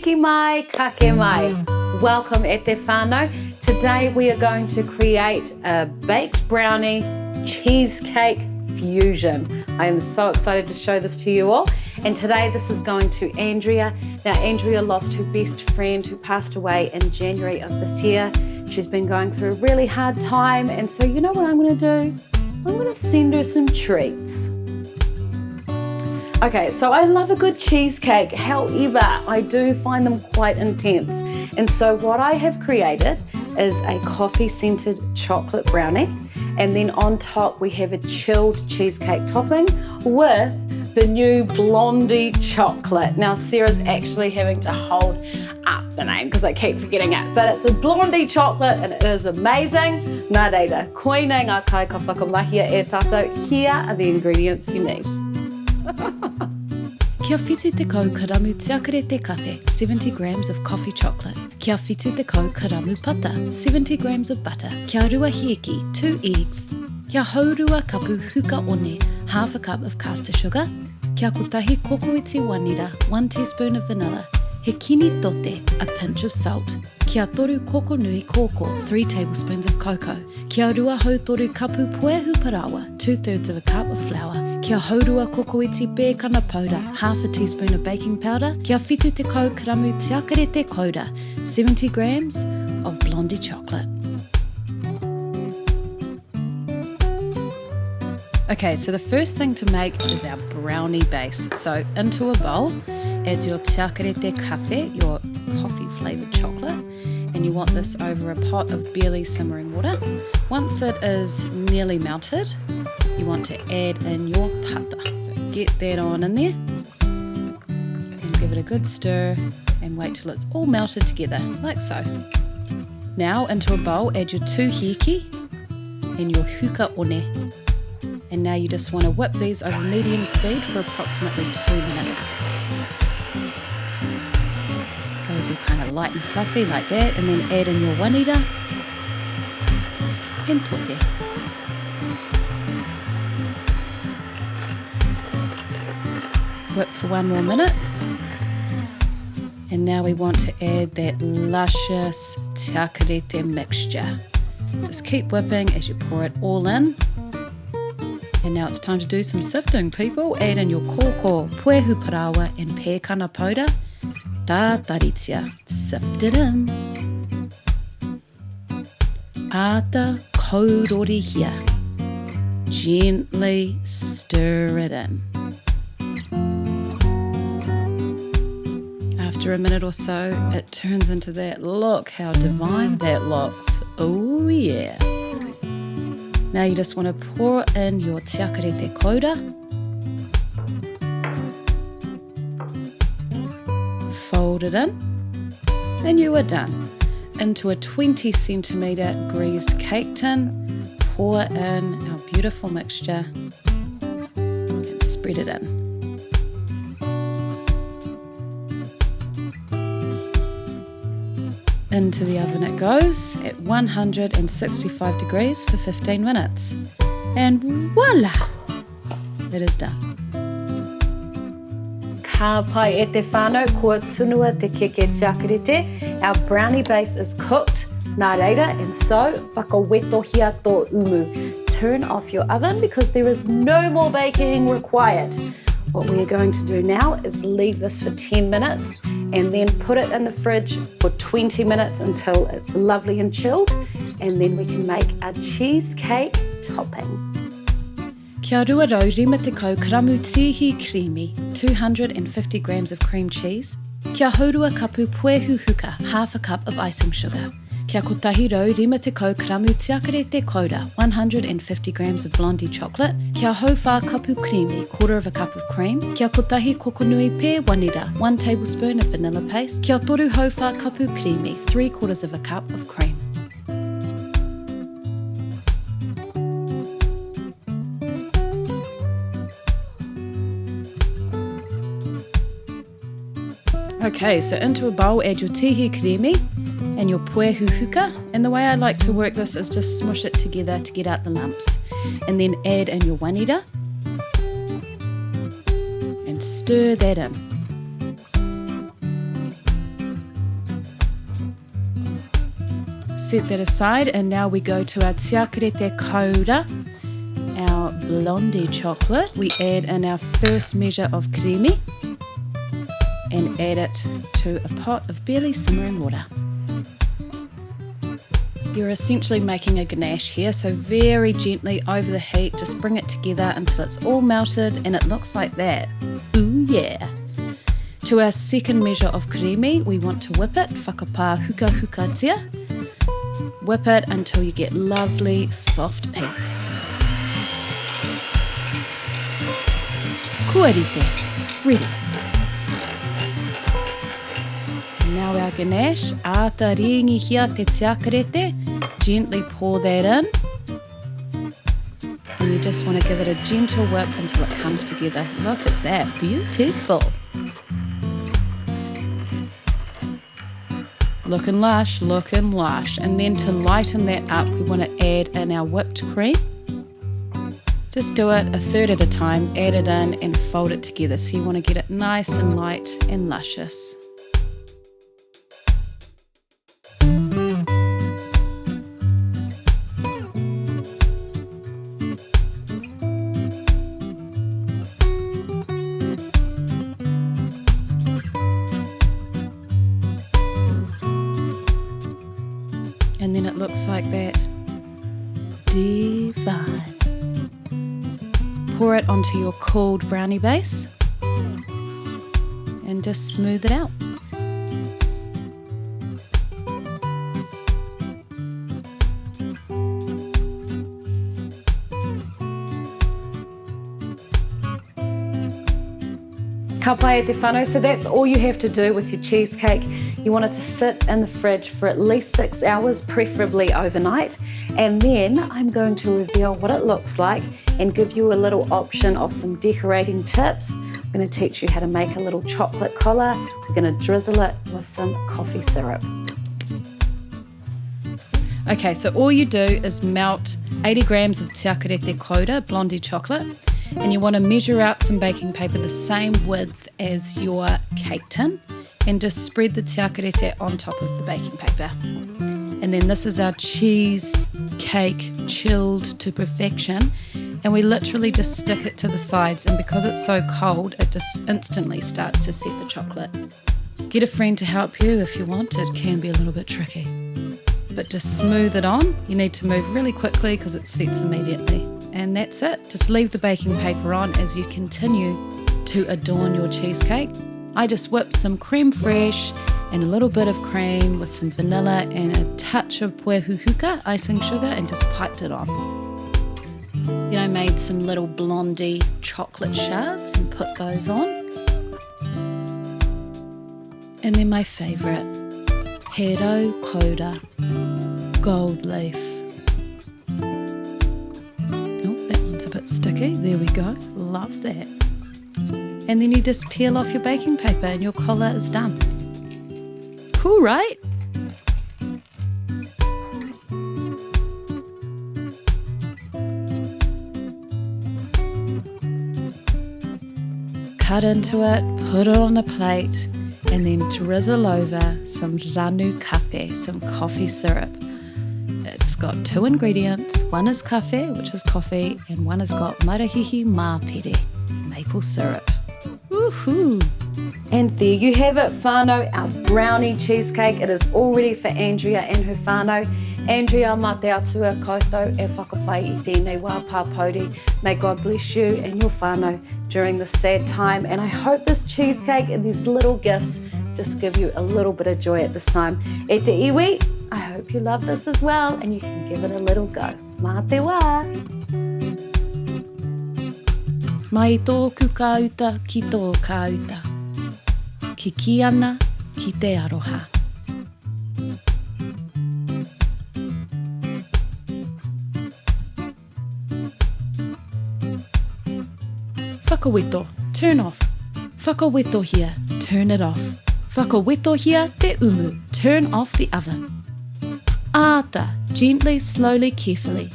Hiki mai, kake mai. Welcome e te whānau. Today we are going to create a baked brownie cheesecake fusion. I am so excited to show this to you all. And today this is going to Andrea. Now Andrea lost her best friend who passed away in January of this year. She's been going through a really hard time, and so you know what I'm going to do? I'm going to send her some treats. Okay, so I love a good cheesecake, however, I do find them quite intense. And so what I have created is a coffee-scented chocolate brownie, and then on top we have a chilled cheesecake topping with the new Blondie chocolate. Now Sarah's actually having to hold up the name because I keep forgetting it, but it's a Blondie chocolate and it is amazing. Nā reira, koina ngā kai ka whakamahia e tātou. Here are the ingredients you need. Kia whitu te kau karamu tiakare te kape, 70 grams of coffee chocolate. Kia whitu te kau karamu pata, 70 grams of butter. Kia rua hieki, 2 eggs. Kia haurua kapu huka one, half a cup of caster sugar. Kia kotahi kokoiti wanira, 1 teaspoon of vanilla. He kini tote, a pinch of salt. Kia toru koko nui koko, 3 tablespoons of cocoa. Kia rua hau toru kapu poehu parawa, 2/3 of a cup of flour. Kia haurua kokoiti pēkana powder, half a teaspoon of baking powder. Kia whitu te kau karamu tiakare te kauda, 70 grams of Blondie chocolate. Okay, so the first thing to make is our brownie base. So into a bowl, add your tiakare te kafe, your coffee flavoured chocolate, and you want this over a pot of barely simmering water. Once it is nearly melted, you want to add in your pata. So get that on in there and give it a good stir and wait till it's all melted together, like so. Now into a bowl, add your 2 hiki and your huka one. And now you just want to whip these over medium speed for approximately 2 minutes. Goes all kind of light and fluffy like that, and then add in your wanira and tote. Whip for 1 more minute. And now we want to add that luscious tiakarete mixture. Just keep whipping as you pour it all in. And now it's time to do some sifting, people. Add in your koko, poehu parawa, and pēkana powder. Tā taritia. Sift it in. Ata kaurori hia. Gently stir it in. After a minute or so, it turns into that. Look how divine that looks. Oh yeah. Now you just want to pour in your tiakare te kauda. Fold it in, and you are done. Into a 20 centimetre greased cake tin, pour in our beautiful mixture and spread it in. Into the oven it goes at 165 degrees for 15 minutes. And voila! It is done. Ka pai e te whānau, kua tunua te keke tiakarete. Our brownie base is cooked, nā reira, and so whakawetohia tō umu. Turn off your oven because there is no more baking required. What we are going to do now is leave this for 10 minutes and then put it in the fridge for 20 minutes until it's lovely and chilled, and then we can make our cheesecake topping. Kia rua rau rima te kau karamu tihi creamy, 250 grams of cream cheese. Kia haurua kapu poehu huka, half a cup of icing sugar. Kia kotahi rau rima te kau karamu tiakare te kauda, 150 grams of Blondie chocolate. Kia Whākaputa creamy, 1/4 cup of cream. Kia kotahi kokonui pē wanira, 1 tablespoon of vanilla paste. Kia toru Whākaputa creamy, 3/4 cup of cream. Okay, so into a bowl add your tihi creamy and your poehu huka, and the way I like to work this is just smush it together to get out the lumps, and then add in your wanira and stir that in. Set that aside, and now we go to our tiakarete kaura, our blondie chocolate. We add in our first measure of creamy and add it to a pot of barely simmering water. You're essentially making a ganache here, so very gently over the heat, just bring it together until it's all melted and it looks like that. Ooh yeah! To our second measure of creamy, we want to whip it, whakapā hukahukatia. Whip it until you get lovely soft peaks. Kuarite, ready. Now our ganache, āta ringi hia te tiakarete, gently pour that in. And you just want to give it a gentle whip until it comes together. Look at that, beautiful. Looking lush, looking lush. And then to lighten that up, we want to add in our whipped cream. Just do it a third at a time, add it in and fold it together. So you want to get it nice and light and luscious. And then it looks like that. Divine. Pour it onto your cooled brownie base and just smooth it out. Ka pai e te whānau, so that's all you have to do with your cheesecake. You want it to sit in the fridge for at least 6 hours, preferably overnight. And then I'm going to reveal what it looks like and give you a little option of some decorating tips. I'm going to teach you how to make a little chocolate collar. We're going to drizzle it with some coffee syrup. Okay, so all you do is melt 80 grams of tiakarete kaura, blondie chocolate, and you want to measure out some baking paper the same width as your cake tin, and just spread the tiakarete on top of the baking paper. And then this is our cheesecake chilled to perfection, and we literally just stick it to the sides, and because it's so cold, it just instantly starts to set the chocolate. Get a friend to help you if you want. It can be a little bit tricky, but just smooth it on. You need to move really quickly because it sets immediately. And that's it. Just leave the baking paper on as you continue to adorn your cheesecake. I just whipped some creme fraiche and a little bit of cream with some vanilla and a touch of puehuhuka icing sugar and just piped it on. Then I made some little blondie chocolate shards and put those on. And then my favourite, Hero Koda gold leaf. Oh, that one's a bit sticky. There we go. Love that. And then you just peel off your baking paper and your collar is done. Cool, right? Cut into it, put it on a plate, and then drizzle over some ranu kafe, some coffee syrup. It's got 2 ingredients. One is kafe, which is coffee, and one has got marahihi mā pere, maple syrup. Woohoo! And there you have it, whānau, our brownie cheesecake. It is all ready for Andrea and her whānau. Andrea, mā te atua koutou e whakapai I tēnei wā pāpauri. May God bless you and your whānau during this sad time. And I hope this cheesecake and these little gifts just give you a little bit of joy at this time. E te iwi, I hope you love this as well and you can give it a little go. Mā te wā! Mai tōku kauta ki tō kauta. Ki ki ana ki te aroha. Whakaweto, turn off. Whakaweto here, turn it off. Whakaweto here, te umu, turn off the oven. Āta, gently, slowly, carefully.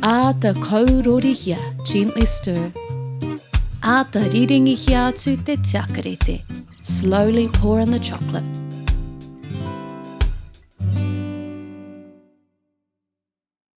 Āta kaurori here, gently stir. Āta riringi hia atu te tiakarete. Slowly pour in the chocolate.